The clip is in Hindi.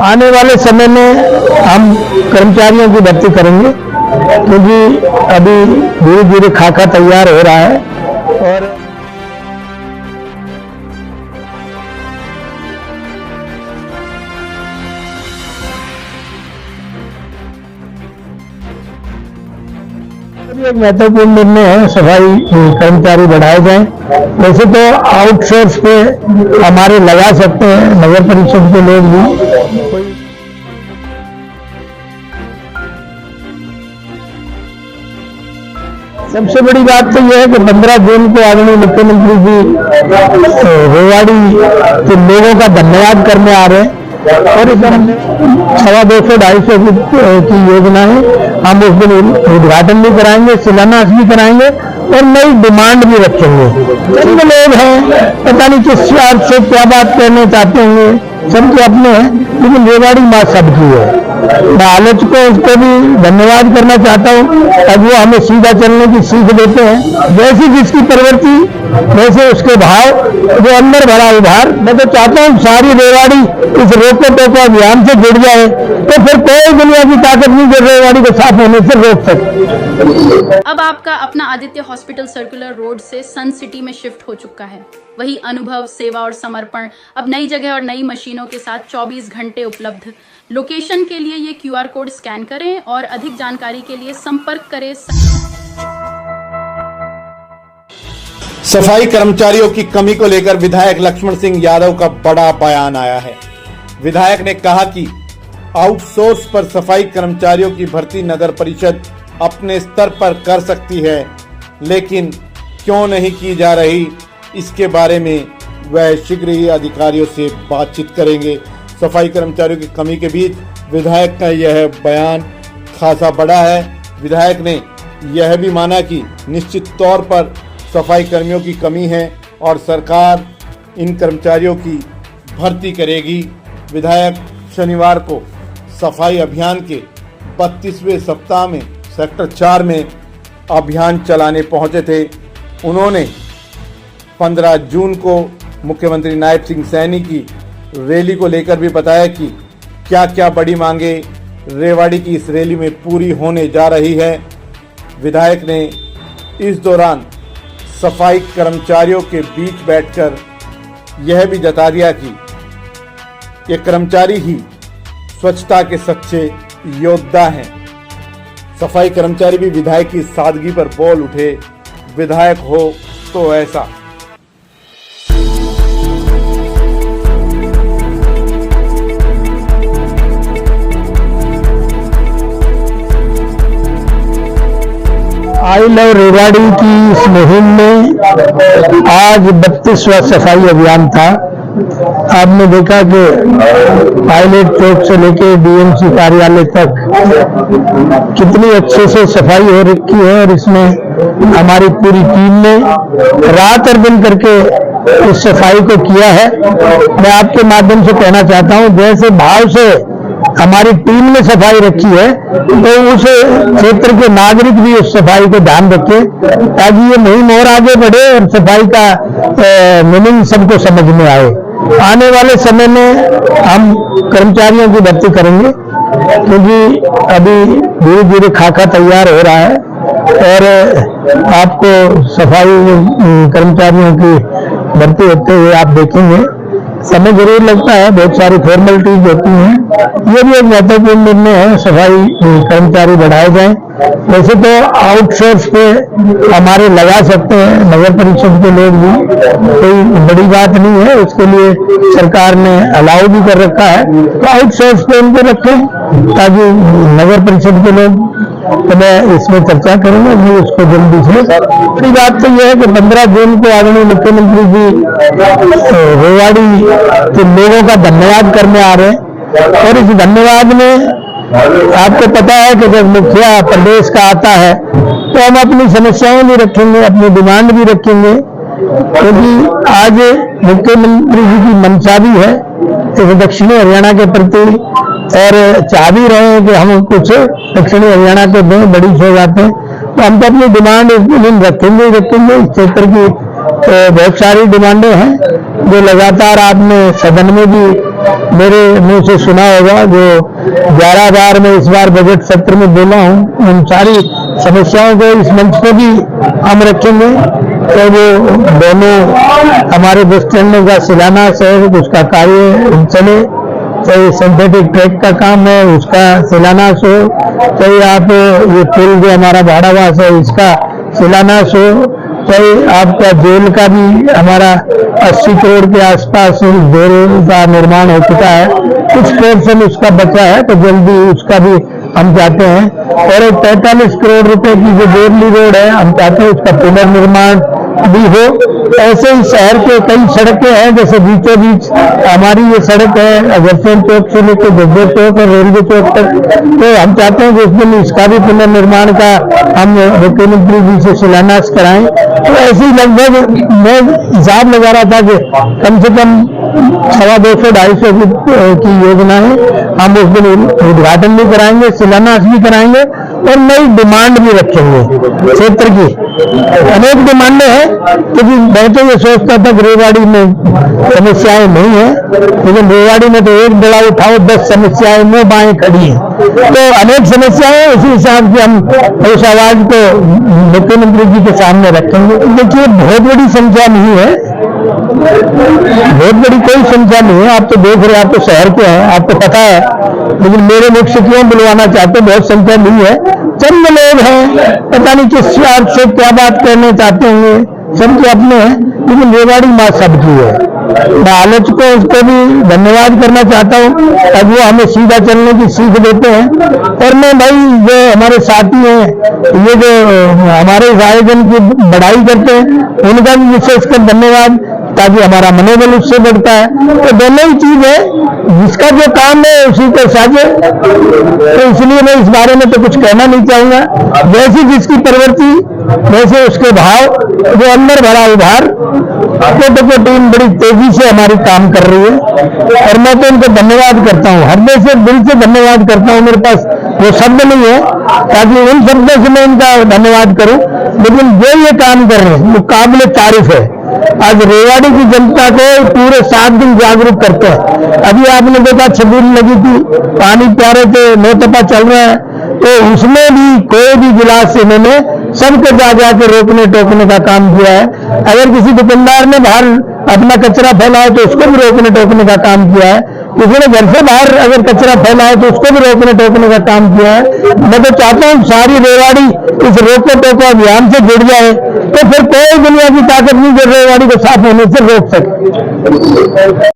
आने वाले समय में हम कर्मचारियों की भर्ती करेंगे, क्योंकि अभी धीरे धीरे खाका तैयार हो रहा है। और एक महत्वपूर्ण निर्णय है, सफाई कर्मचारी बढ़ाए जाएं। वैसे तो आउटसोर्स पे हमारे लगा सकते हैं नगर परिषद के लोग भी। सबसे बड़ी बात तो यह है कि 15 जून को आदरणीय मुख्यमंत्री जी रेवाड़ी के लोगों का धन्यवाद करने आ रहे हैं, और इस 250-250 की योजना है। हम उस दिन उद्घाटन भी कराएंगे, शिलान्यास भी कराएंगे और नई डिमांड भी रखेंगे। चंद लोग हैं, पता नहीं किस स्वार्थ से क्या बात कहना चाहते होंगे, सबके अपने हैं, लेकिन रेवाड़ी माँ सबकी है। मैं आलोचकों को भी धन्यवाद करना चाहता हूँ, अब वो हमें सीधा चलने की सीख देते हैं। जैसी जिसकी प्रवृत्ति वैसे उसके भाव, जो अंदर भरा उभार। मैं तो चाहता हूँ सारी रेवाड़ी इस रोको टोको अभियान से जुड़ जाए, तो फिर कोई दुनिया की ताकत नहीं जो रेवाड़ी को साफ होने से रोक सके। अब आपका अपना आदित्य हॉस्पिटल सर्कुलर रोड से सन सिटी में शिफ्ट हो चुका है। वही अनुभव, सेवा और समर्पण अब नई जगह और नई मशीनों के साथ 24 घंटे उपलब्ध। लोकेशन के लिए ये QR कोड स्कैन करें और अधिक जानकारी के लिए संपर्क करें। सफाई कर्मचारियों की कमी को लेकर विधायक लक्ष्मण सिंह यादव का बड़ा बयान आया है। विधायक ने कहा कि आउटसोर्स पर सफाई कर्मचारियों की भर्ती नगर परिषद अपने स्तर पर कर सकती है, लेकिन क्यों नहीं की जा रही, इसके बारे में वह शीघ्र ही अधिकारियों से बातचीत करेंगे। सफाई कर्मचारियों की कमी के बीच विधायक का यह बयान खासा बड़ा है। विधायक ने यह भी माना कि निश्चित तौर पर सफाई कर्मियों की कमी है और सरकार इन कर्मचारियों की भर्ती करेगी। विधायक शनिवार को सफाई अभियान के 32वें सप्ताह में सेक्टर 4 में अभियान चलाने पहुंचे थे। उन्होंने 15 जून को मुख्यमंत्री नायब सिंह सैनी की रैली को लेकर भी बताया कि क्या क्या बड़ी मांगे रेवाड़ी की इस रैली में पूरी होने जा रही है। विधायक ने इस दौरान सफाई कर्मचारियों के बीच बैठकर यह भी जता दिया कि ये कर्मचारी ही स्वच्छता के सच्चे योद्धा हैं। सफाई कर्मचारी भी विधायक की सादगी पर बोल उठे, विधायक हो तो ऐसा। आई लव रेवाड़ी की इस मुहिम में आज 32वां सफाई अभियान था। आपने देखा कि पायलट चौक से लेकर DMC कार्यालय तक कितनी अच्छे से सफाई हो रखी है, और इसमें हमारी पूरी टीम ने रात और दिन करके इस सफाई को किया है। मैं आपके माध्यम से कहना चाहता हूं, जैसे भाव से हमारी टीम ने सफाई रखी है, तो उस क्षेत्र के नागरिक भी उस सफाई को ध्यान रखें, ताकि ये मुहिम और आगे बढ़े और सफाई का मीनिंग सबको समझ में आए। आने वाले समय में हम कर्मचारियों की भर्ती करेंगे, क्योंकि अभी धीरे धीरे खाका तैयार हो रहा है, और आपको सफाई कर्मचारियों की भर्ती होते हुए आप देखेंगे। समय जरूर लगता है, बहुत सारी फॉर्मेलिटीज होती हैं। ये भी एक महत्वपूर्ण निर्णय है, सफाई कर्मचारी बढ़ाए जाएं। वैसे तो आउटसोर्स पे हमारे लगा सकते हैं नगर परिषद के लोग भी, कोई बड़ी बात नहीं है। उसके लिए सरकार ने अलाउ भी कर रखा है, तो आउटसोर्स पे उनको रखें, ताकि नगर परिषद के लोग, तो मैं इसमें चर्चा करूंगा भी उसको जल्दी से। बड़ी बात तो यह है कि 15 जून को आदरणीय मुख्यमंत्री जी रेवाड़ी के लोगों का धन्यवाद करने आ रहे हैं, और इस धन्यवाद में आपको पता है कि जब मुखिया प्रदेश का आता है तो हम अपनी समस्याएं भी रखेंगे, अपनी डिमांड भी रखेंगे, क्योंकि आज मुख्यमंत्री जी की मंशा भी है इस दक्षिणी हरियाणा के प्रति, और चाह भी रहे हैं कि हम कुछ दक्षिणी हरियाणा को दें, बड़ी सौगातें हैं। तो हम तो अपनी डिमांड रखेंगे। इस क्षेत्र की बहुत सारी डिमांडें हैं, जो लगातार आपने सदन में भी मेरे मुंह से सुना होगा, जो 11 बार मैं इस बार बजट सत्र में बोला हूं, उन सारी समस्याओं को इस मंच पे भी हम रखेंगे। तो वो दोनों हमारे बस स्टैंड का शिलान्यास है, उसका कार्य चले, चाहे सिंथेटिक ट्रैक का काम है उसका शिलान्यास हो, चाहे आप ये पुल जो हमारा भाड़ावास है इसका शिलान्यास हो, चाहे आपका जेल का भी हमारा 80 करोड़ के आसपास जेल का निर्माण हो चुका है, कुछ पोर्शन उसका बचा है तो जल्दी उसका भी हम चाहते हैं। और एक 45 करोड़ रुपए की जो बेरली रोड है हम चाहते हैं उसका पुनर्निर्माण भी हो। ऐसे ही शहर के कई सड़कें हैं, जैसे बीचों बीच हमारी ये सड़क है अगरसेन चौक से लेकर जगदीश चौक और रेलवे चौक तक, तो हम चाहते हैं कि उस दिन इसका भी पुनर्निर्माण का हम मुख्यमंत्री जी से शिलान्यास कराएं। तो ऐसी लगभग मैं हिसाब लगा रहा था कि कम से कम 250-250 की योजना है, हम उस दिन उद्घाटन भी कराएंगे, शिलान्यास भी कराएंगे और नई डिमांड भी रखेंगे। क्षेत्र की अनेक डिमांडें हैं, क्योंकि मैं तो ये सोचता था कि रेवाड़ी में समस्याएं नहीं है, लेकिन रेवाड़ी में तो एक बड़ा उठाओ 10 समस्याएं मुंह बाएं खड़ी हैं। तो अनेक समस्याएं उसी हिसाब से हम उस आवाज को मुख्यमंत्री जी के सामने रखेंगे। देखिए बहुत बड़ी संख्या नहीं है, बहुत बड़ी कोई संख्या नहीं है, आप तो देख रहे हैं, आप तो शहर के हैं, आपको पता है, लेकिन मेरे मुख से क्यों बुलवाना चाहते, बहुत संख्या नहीं है, चंद लोग हैं, पता नहीं किस स्वार्थ से क्या बात कहने चाहते होंगे, सबके अपने हैं, लेकिन रेवाड़ी माँ सबकी है। मैं आलोचकों को भी धन्यवाद करना चाहता हूँ, अब वो हमें सीधा चलने की सीख देते हैं। और मैं भाई जो हमारे साथी हैं, ये जो हमारे इस आयोजन की बढ़ाई करते हैं, उनका भी विशेषकर धन्यवाद, ताकि हमारा मनोबल उससे बढ़ता है। तो दोनों ही चीज है, जिसका जो काम है उसी को साझे, तो इसलिए मैं इस बारे में तो कुछ कहना नहीं चाहूंगा। जैसी जिसकी प्रवृत्ति वैसे उसके भाव, जो अंदर भरा उभार, तो टीम बड़ी तेजी से हमारी काम कर रही है और मैं तो उनको धन्यवाद करता हूँ, हृदय से दिल से धन्यवाद करता हूँ। मेरे पास वो शब्द नहीं है ताकि उन शब्दों से मैं इनका धन्यवाद करूं, लेकिन जो ये काम कर रहे हैं वो काबिल तारीफ है। आज रेवाड़ी की जनता को पूरे 7 दिन जागरूक करते हैं। अभी आपने देखा छबील लगी थी, पानी प्यारे थे, नौतपा चल रहा है, तो उसमें भी कोई भी गिलास इन्होंने सबको जा के रोकने टोकने का काम किया है। अगर किसी दुकानदार ने बाहर अपना कचरा फैला है तो उसको भी रोकने टोकने का काम किया है, किसी ने घर से बाहर अगर कचरा फैला है तो उसको भी रोकने टोकने का काम किया है। मैं तो चाहता हूँ सारी रेवाड़ी इस रोको टोको अभियान से जुड़ जाए, तो फिर कोई दुनिया की ताकत नहीं जो रेवाड़ी को साफ होने से रोक सके।